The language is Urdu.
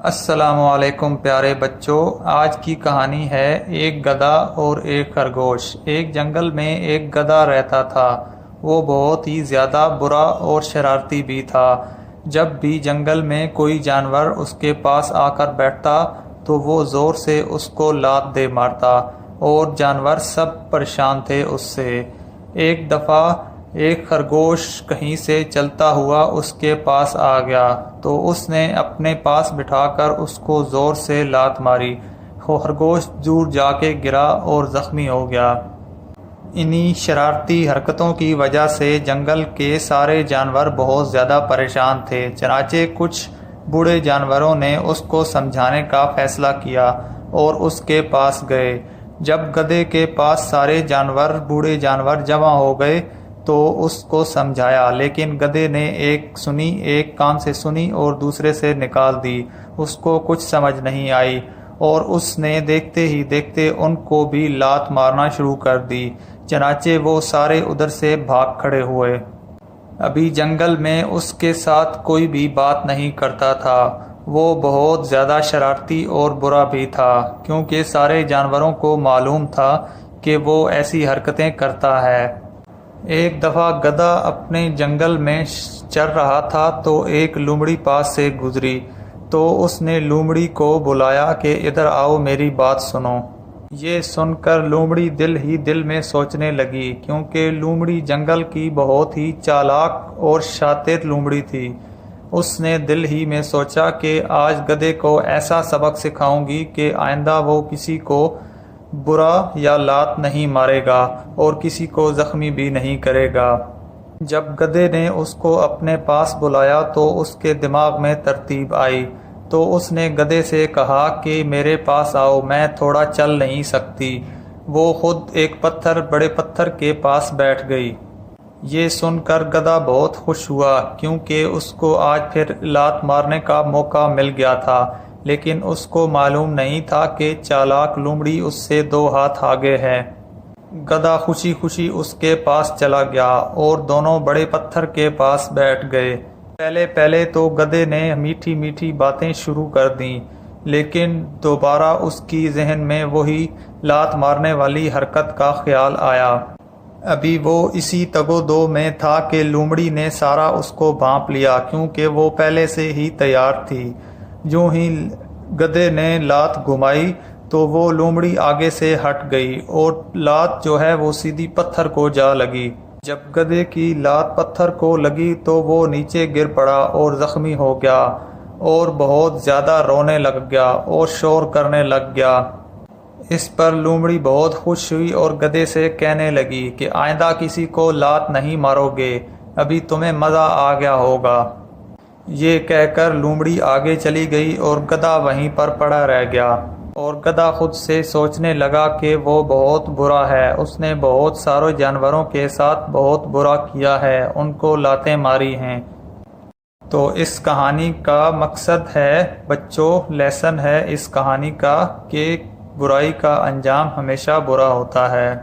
السلام علیکم پیارے بچوں، آج کی کہانی ہے ایک گدھا اور ایک خرگوش۔ ایک جنگل میں ایک گدھا رہتا تھا۔ وہ بہت ہی زیادہ برا اور شرارتی بھی تھا۔ جب بھی جنگل میں کوئی جانور اس کے پاس آ کر بیٹھتا تو وہ زور سے اس کو لات دے مارتا اور جانور سب پریشان تھے اس سے۔ ایک دفعہ ایک خرگوش کہیں سے چلتا ہوا اس کے پاس آ گیا تو اس نے اپنے پاس بٹھا کر اس کو زور سے لات ماری۔ خرگوش دور جا کے گرا اور زخمی ہو گیا۔ انہی شرارتی حرکتوں کی وجہ سے جنگل کے سارے جانور بہت زیادہ پریشان تھے۔ چنانچہ کچھ بوڑھے جانوروں نے اس کو سمجھانے کا فیصلہ کیا اور اس کے پاس گئے۔ جب گدھے کے پاس سارے بوڑھے جانور جمع ہو گئے تو اس کو سمجھایا، لیکن گدھے نے ایک کان سے سنی اور دوسرے سے نکال دی۔ اس کو کچھ سمجھ نہیں آئی اور اس نے دیکھتے ہی دیکھتے ان کو بھی لات مارنا شروع کر دی۔ چنانچہ وہ سارے ادھر سے بھاگ کھڑے ہوئے۔ ابھی جنگل میں اس کے ساتھ کوئی بھی بات نہیں کرتا تھا۔ وہ بہت زیادہ شرارتی اور برا بھی تھا، کیونکہ سارے جانوروں کو معلوم تھا کہ وہ ایسی حرکتیں کرتا ہے۔ ایک دفعہ گدھا اپنے جنگل میں چر رہا تھا تو ایک لومڑی پاس سے گزری تو اس نے لومڑی کو بلایا کہ ادھر آؤ، میری بات سنو۔ یہ سن کر لومڑی دل ہی دل میں سوچنے لگی، کیونکہ لومڑی جنگل کی بہت ہی چالاک اور شاطر لومڑی تھی۔ اس نے دل ہی میں سوچا کہ آج گدھے کو ایسا سبق سکھاؤں گی کہ آئندہ وہ کسی کو برا یا لات نہیں مارے گا اور کسی کو زخمی بھی نہیں کرے گا۔ جب گدھے نے اس کو اپنے پاس بلایا تو اس کے دماغ میں ترتیب آئی، تو اس نے گدھے سے کہا کہ میرے پاس آؤ، میں تھوڑا چل نہیں سکتی۔ وہ خود ایک بڑے پتھر کے پاس بیٹھ گئی۔ یہ سن کر گدھا بہت خوش ہوا، کیونکہ اس کو آج پھر لات مارنے کا موقع مل گیا تھا، لیکن اس کو معلوم نہیں تھا کہ چالاک لومڑی اس سے 2 ہاتھ آگے ہے۔ گدھا خوشی خوشی اس کے پاس چلا گیا اور دونوں بڑے پتھر کے پاس بیٹھ گئے۔ پہلے تو گدھے نے میٹھی میٹھی باتیں شروع کر دیں، لیکن دوبارہ اس کی ذہن میں وہی لات مارنے والی حرکت کا خیال آیا۔ ابھی وہ اسی تگ و دو میں تھا کہ لومڑی نے سارا اس کو بھانپ لیا، کیونکہ وہ پہلے سے ہی تیار تھی۔ جو ہی گدھے نے لات گھمائی تو وہ لومڑی آگے سے ہٹ گئی اور لات جو ہے وہ سیدھی پتھر کو جا لگی۔ جب گدھے کی لات پتھر کو لگی تو وہ نیچے گر پڑا اور زخمی ہو گیا اور بہت زیادہ رونے لگ گیا اور شور کرنے لگ گیا۔ اس پر لومڑی بہت خوش ہوئی اور گدھے سے کہنے لگی کہ آئندہ کسی کو لات نہیں مارو گے، ابھی تمہیں مزہ آ گیا ہوگا۔ یہ کہہ کر لومڑی آگے چلی گئی اور گدھا وہیں پر پڑا رہ گیا، اور گدھا خود سے سوچنے لگا کہ وہ بہت برا ہے، اس نے بہت سارے جانوروں کے ساتھ بہت برا کیا ہے، ان کو لاتیں ماری ہیں۔ تو اس کہانی کا مقصد ہے بچوں، لیسن ہے اس کہانی کا کہ برائی کا انجام ہمیشہ برا ہوتا ہے۔